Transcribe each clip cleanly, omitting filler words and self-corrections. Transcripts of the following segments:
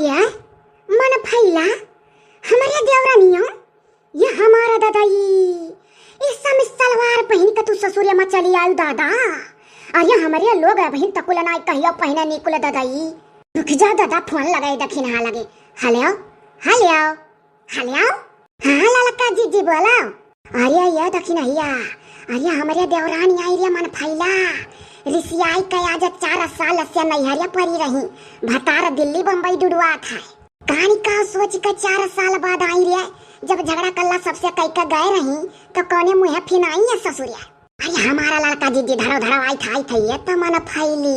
अरे मन फैला हमारे देवरानियों ये हमारा दादाई इस समय सलवार पहन के तू ससुरिया में चली आयु दादा। अरे हमारे लोग बहन तकुला ना कहियो पहना निकुला दादाई। रुक जा दादा फोन लगाए दखिन हा लगे। हेलो हेलो हेलो हाँ ललका जी बोला। अरे ये दखिन हैया अरे हमारे देवरानी आई रे मन फैला रिसियाई का आज 4 साल से नैहरिया परी रही भतार दिल्ली बम्बई डुडुआ था कहानी का सोच का 4 साल बाद आई रे जब झगड़ा कल्ला सबसे कई का गए रही तो कौने मुँह फिनाई है ससुरिया। अरे हमारा लड़का जिज्जी धड़ो धड़ो आई था ये तो मन फैली।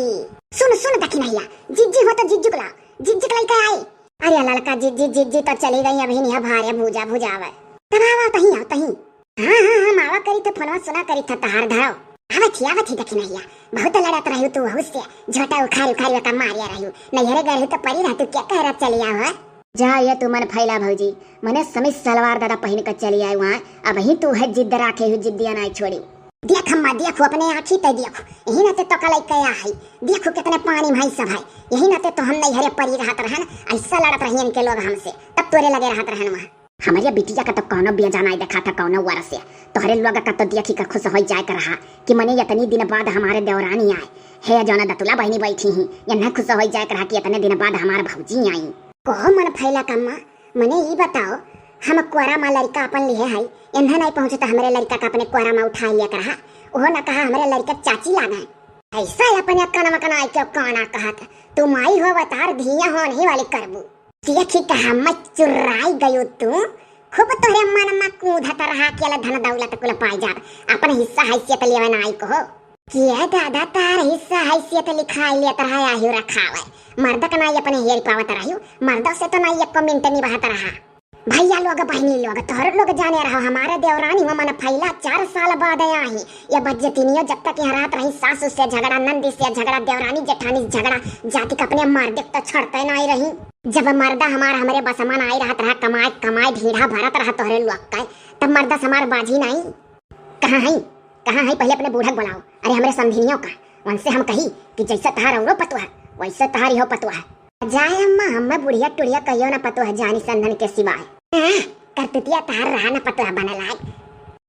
सुन दखिन हैया जिज्जी हो तो जिज्जू कला जिज्जी कलाई का आई। अरे लड़का जिज्जी तो चली गई अभी नहीं भारे भूजा भुजावे तब आवा तही हाँ मावा करी तो फोनवा सुना करी था तहार धड़ो आवत ही दखिन हैया बहुत लड़त रही तू हुस्से झोटा उखारी का मारिया रही नैहरे गए तो परी रह तू क्या कह रहा चली आओ जा ये तू मन फैला भौजी मने समित सलवार दादा पहन कर चली आई वहाँ अब ही तू है जिद्द राखे हुई जिद्दिया नहीं छोड़ी। देख अम्मा देखो अपने आँखी ते देखो यही नाते तो कल कया है देखो कितने पानी भाई सब है यही नाते तो हम नैहरे परी रहत रहन ऐसा लड़त रही इनके लोग हमसे तब तोरे लगे रहत रहन वहाँ हमारे बिटिया का तो कौनो बिया जाना देखा था कौनो वरस से तोहरे लोग का तो देखी का खुश हो जाए कर रहा कि मने इतनी दिन बाद हमारे देवरानी आए है जौना दतुला बहनी बैठी ही या न खुश हो जाए कर रहा कि इतने दिन बाद हमारे भौजी आई। कहो मन फैला कम्मा मने ये बताओ हम कोरा मा लड़का अपन लिए है इन्हें नहीं पहुंचे तो हमारे लड़का का अपने कोरा मा उठा लिया कर रहा ओहो न कहा हमारे लड़का चाची लागा ऐसा अपने कना मकना आई के काना कहा तुम आई हो अवतार धिया होने वाली करबू देखी कहा मत चुराई गयो तू खूब तोरे मन में कूदत रहा केला धन दौलत कुल पाई जा अपन हिस्सा हैसियत लेवन आई को किया दादा तार हिस्सा हैसियत लिखाई लेत रहा आहियो रखावे मर्द का नहीं अपने हेर पावत रहियो मर्द से तो नहीं एक मिनट नहीं बहत रहा भैया लोग बहनी लोग तोहर लोग जाने रहा हमारे देवरानी में मन फैला 4 साल बाद आया ही ये बज्जतिनियो जब तक यहाँ रात रही सासू से झगड़ा नंदी से झगड़ा देवरानी जेठानी झगड़ा जाति का अपने मर्द तो छड़ते नहीं रही जब मर्दा हमारे बसमान आई रहा कमाए ढीढ़ा भरत रहा तोहरे लोग का तब मर्दा हमार बाजी नहीं कहाँ है पहले अपने बूढ़क बुलाओ। अरे हमारे समझिनियों का उनसे हम कही कि जैसा तहार औरो पतुआ वैसे तहारी हो पतुआ जाए अम्मा हमें बुढ़िया टुड़िया कहियो ना पतुआ जानी संधन के सिवाय करतुतिया तहार रहा ना पतुआ बना लाए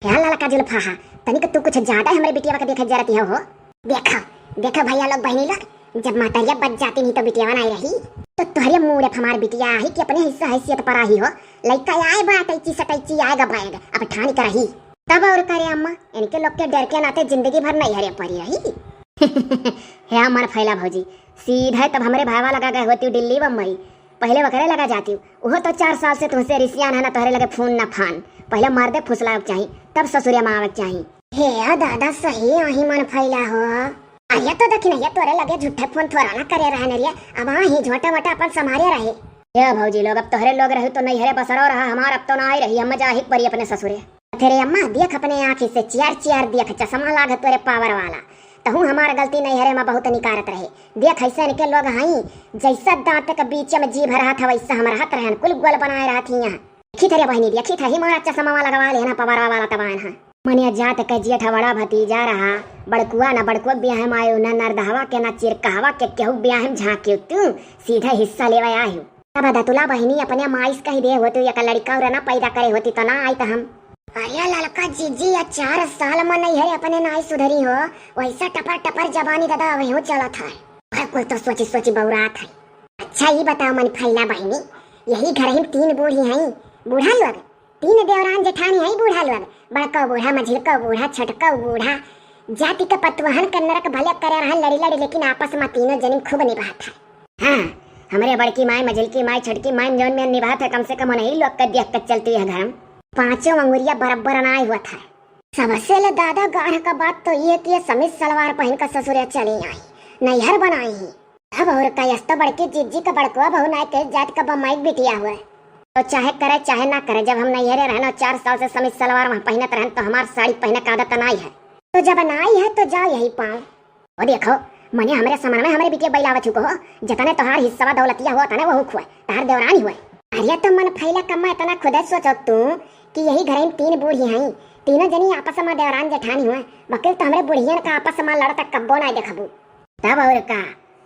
क्या लड़का जुल्फा तनिक तू कुछ ज्यादा हमारे बिटिया का देखा जरती हो देखो भैया लोग बहनी लोग जब मातरिया बच जाती नहीं तो बिटिया बनाई रही तो तुहरे मुँह हमार बिटिया आई कि अपने हिस्सा हैसियत पर आई हो लड़का आए बाटैची सटैची आएगा बाएगा अब ठानी कर रही तब और करे अम्मा इनके लोग के डर के नाते जिंदगी भर नहीं हरे पड़ी रही है हमारा फैला भौजी सीधा तब हमारे भाईवा लगा गए होती दिल्ली बम्बई पहले वकरे लगा जाती वो तो 4 साल से तुमसे रिसिया ना तोहरे लगे फोन न फान पहले मर्दे फुसला चाहिए तब ससुरिया में आवक चाहिए। हे दादा सही आही मन फैला हो आया तो दखी नहीं तोरे लगे झूठे फोन थोड़ा ना करे रहे नरिया अब ही झोटा मोटा अपन संभाले रहे। ये भौजी लोग अब तोहरे लोग रहे तो नहीं हरे बसरो रहा हमार अब तो ना आई रही हम जा ही परी अपने ससुरे तेरे अम्मा देख अपने आँखी से चियार देख चश्मा लाग तोरे पावर वाला तहु हमार गलती नहीं हरे माँ बहुत निकारत रहे देख ऐसा के लोग हई जैसा दांत के बीच में जीभ रहा था वैसा हम रहत रहे कुल गोल बनाए रहा थी यहाँ देखी तेरे बहनी देखी था ही मारा चश्मा वाला लगवा लेना पावर वाला तबान है मनिया जात के जेठ बड़ा भतीजा रहा बड़कुआ न बड़कुआ ब्याह में आयो न नरदहवा के न चिरकहवा के केहू ब्याह में झाँक्यू तू सीधा हिस्सा लेवा आयु तब दतुला बहनी अपने माइस कही दे होती एक लड़का और न पैदा करे होती तो ना आई तो हम अरे लड़का जीजी या 4 साल में नहीं है अपने नाई सुधरी हो वैसा टपर जबानी दादा वही हो चला था और कुल तो सोची बौरात है। अच्छा ये बताओ मन फैला बहनी यही घर ही 3 बूढ़ी हैं बूढ़ा लोग 3 देवरान जेठानी है बूढ़ा लोग बड़का बूढ़ा मझिलका बूढ़ा छटका बूढ़ा जाति का पतवहन कर नरक भले करे रहा लड़ी लेकिन आपस में तीनों जनी खूब निभात है। हाँ हमारे बड़की माए मझिलकी माए छटकी माए जौन में निभात है कम से कम नहीं लोग का देख कर चलती है घर 5 अंगुरिया बराबर अनाए हुआ था। सबसे ले दादा गाढ़ का बात तो ये कि समित सलवार पहन कर ससुरिया चली आई नैहर बनाई ही अब और का बड़की जीजी का बड़कुआ बहु नाय के जात का बमाइक बिटिया हुआ तो चाहे करे चाहे ना करे जब हम नैहरे रहना 4 साल से समित सलवार वहाँ पहनत रहन तो हमार साड़ी पहने का आदत नहीं है तो जब नाई है तो जाओ यही पाओ और देखो मने हमारे सामान में हमारे बिटिया बैलावा चुको हो जतने तोहार हिस्सा दौलतिया हुआ तने वह खुआ तहार देवरानी हुआ। अरे तो मन फैला कम्मा इतना खुद सोचो तू कि यही घर में 3 बूढ़ी हैं तीनों जनी आपस में देवरान जेठानी हुआ वकील तो हमारे बुढ़ियन का आपस में लड़ता कब्बो नहीं देखबू तब और का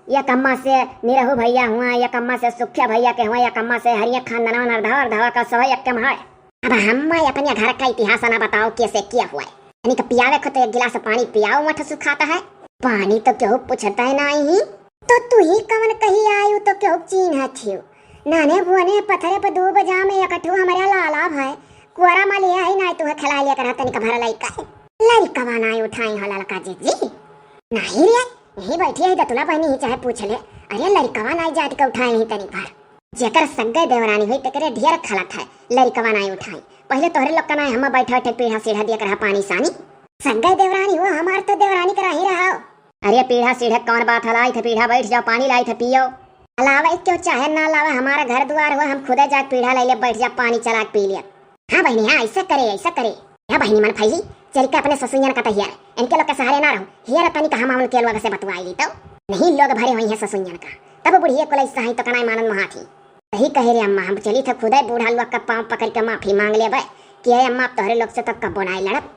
या कम्मा से निरहु भैया हुआ, या कम्मा से सुख्या भैया के हुआ, या कम्मा से हरिया खानदानवा नरधवा धवा का सब एक कम है। अब हम अपने घर का इतिहास ना बताओ कैसे किया हुआ है। यानी कि पियावे को तो एक गिलास पानी पियाओ मठ सुखाता है, पानी तो क्यों पूछता है नहीं। तो तू ही कवन कही आयु तो क्यों चीन थियो नाने बुआने पत्थरे पे डूब जा में एकठू हमारा लाला भाई कुआरा मा लिया ही ना तू खिला लिया कर तनिक भरा लइका लइका बनाई उठाई हो ललका जी नहीं रे यही बैठी है दतुला बहनी ही चाहे पूछ ले। अरे लड़कवा नाई जात के उठाई नहीं तनिक भर जेकर सग्गे देवरानी हुई तकरे ढेर खलत है लड़कवा नाई उठाई। पहले तोहरे लोग का नाई हम बैठे बैठे पीढ़ा सीढ़ा दिया कर पानी सानी सग्गे देवरानी हो हमार तो देवरानी करा ही रहा। अरे पीढ़ा सीढ़ा कौन बात हलाई थे पीढ़ा बैठ जाओ पानी लाई थे पियो अलावा क्यों चाहे ना लावा हमारा घर द्वार हो हम खुदे जाके पीढ़ा ले ले बैठ जा पानी चला के पी लिया। हाँ बहनी हाँ ऐसा करे हाँ बहनी मन फैली चल के अपने ससुयन का तैयार इनके लोग के सहारे ना रहो हियर तनी का हम उनके लोग से बतवाई ली तो नहीं लोग भरे हुई है ससुयन का तब बुढ़िया को लई सहाय तो कनाई मानन महा थी। सही कहे रे अम्मा हम चली थे खुदे बूढ़ा लुआ का पाँव पकड़ के माफी मांग ले भाई कि अम्मा तोहरे लोग से तब कब बनाई लड़ब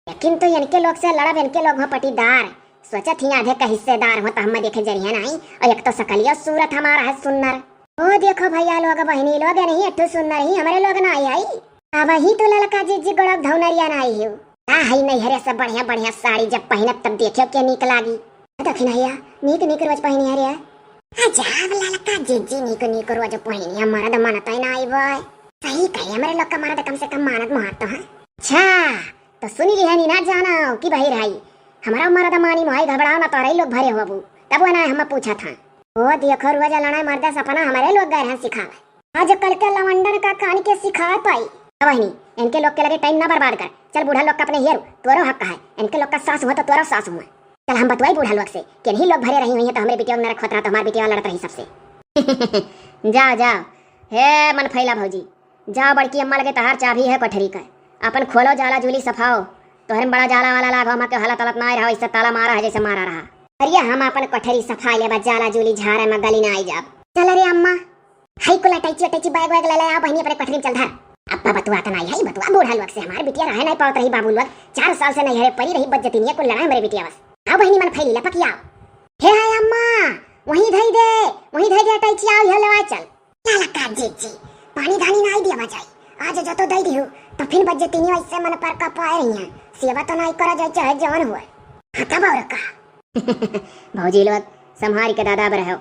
लेकिन तो इनके लोग से लड़ब इनके लोग हो पटीदार सोचा थी आधे का हिस्सेदार हो तो हम देखे जरिए नहीं और एक तो सकलिया सूरत हमारा है सुन्नर। ओ देखो भैया लोग बहनी लोग नहीं अट्ठू सुन्नर ही हमारे लोग ना आई अब ही तो ललका जी गड़ब धौनरिया ना आई हो हाई नहीं हरे सब बढ़िया बढ़िया साड़ी जब पहनब तब देखियो क्या नीक लागी देखी भैया नीक रोज पहनी हरे अजाब ललका जी नीक रोज पहनी हमारा तो मानता ही ना आई भाई सही कही हमारे लोग का माना तो कम से कम मानत महत्व है। अच्छा तो सुनी लिहानी ना जाना कि भाई रही हमारा मर्द मानी मोहाई घबराओ ना तो लोग भरे हो अबू तब वो ना हम पूछा था ओ देखो रोज लड़ाई मर्द सपना हमारे लोग गए हैं सिखावे आज कल के लवंडन का कहानी के सिखा पाई वही इनके लोग के लगे टाइम ना बर्बाद कर चल बूढ़ा लोग का अपने हेरू तोरो हक है इनके लोग का सास हुआ तो तोरा सास हुआ चल हम बतवाई बूढ़ा लोग से कि नहीं लोग भरे रही हुई है तो हमारे बेटियों में रखत रहा तो हमारे बेटियां लड़त रही सबसे जाओ हे मन फैला भौजी जाओ बड़की अम्मा लगे तहार चाबी है कोठरी का अपन खोलो जाला जूली सफाओ तोहरे बड़ा जाला वाला लागो हम के हालत ना रहा इससे ताला मारा है जैसे मारा रहा अरे हम अपन कोठरी सफा ले जाला जूली झाड़ा में गली ना आई जाब चल अरे अम्मा हाई को लटाई बैग ले ले आ बहनी अपने कोठरी में चल धर अब्बा बतुआ तो नहीं है बतुआ बूढ़ा लोग से हमारे बिटिया रहे नहीं पावत रही बाबू लोग 4 साल से नहीं हरे परी रही बज्जती नहीं को लड़ा हमारे बिटिया बस आओ बहनी मन फैली लपकी आओ हे हाय अम्मा वहीं धई दे टैची आओ ये लेवा चल लाला का जी पानी धानी नहीं दिया बजाई आज जो तो दई दियो तो फिर बज्जती नहीं ऐसे मन पर का पाए रही है सेवा तो नहीं करा जाए चाहे जवान हुए हता बावर का भौजी लोग संहारी के दादा बर रहो